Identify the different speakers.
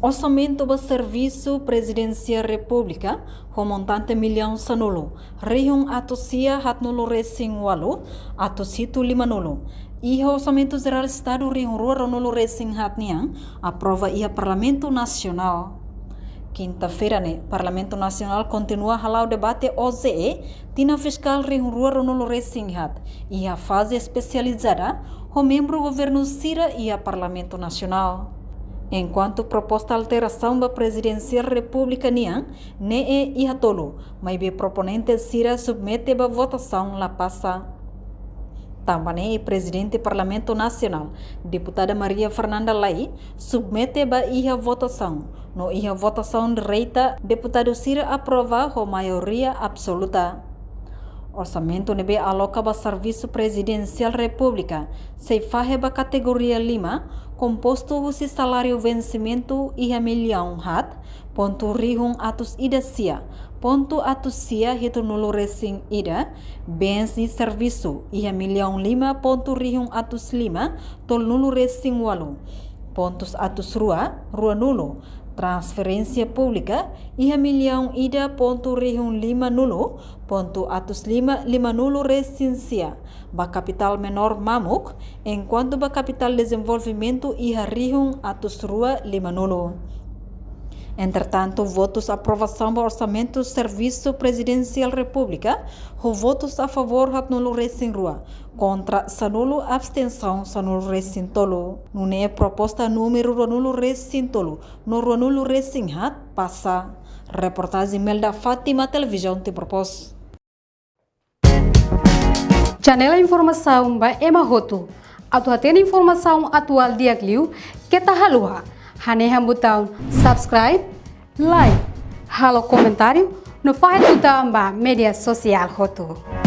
Speaker 1: Orçamento do Serviço Presidencial República, com montante milhão sanulo, reunião atosia hatnulo racing walu, atosito lima nulo. E o Orçamento Geral do Estado reunião rua nulo racing hatniang, aprova ia Parlamento Nacional. Quinta-feira, Parlamento Nacional continua halau debate OZE, tina fiscal reunião rua nulo racing hat, e a fase especializada, o membro governo Cira e a Parlamento Nacional. Enquanto proposta alteração da presidencial república niang, ne e ihatolo, mas be proponente Cira submete a votação la passa. Também o presidente do Parlamento Nacional, deputada Maria Fernanda Lai, submete a votação. No ia votação direita, deputado Cira aprova com maioria absoluta. Orçamento nebe aloca para Serviço Presidencial República, se fahe ba categoria 5, composto husi salário vencimento ia milhão hat, ponto rihung atus ida sia, ponto atus sia hitu nulo resing ida, bens di serviço ia milhão 5, ponto rihung atus 5, tol nulo resing walu, pontos atus rua nulo, transferência pública ia milhão ida ponto rihung 5 nulo, ponto atus 5 nulo residência, ba capital menor mamuk, enquanto ba capital desenvolvimento ia rihung atus rua 5 nulo. Entretanto, votos aprovação do Orçamento do Serviço Presidencial República, votos a favor hat nulo recém rua, contra sanulo abstenção sanulo recém tolo. Nune proposta número nulo recém tolo, no nulo recém hat passa. Reportagem Melda Fátima, televisão te propôs.
Speaker 2: Janela informação ba Emma Hoto. Atual informação atual dia Gliu, que tá halua. Hanehan butang subscribe, like, halo comentário no file butang ba media sosial Hoto.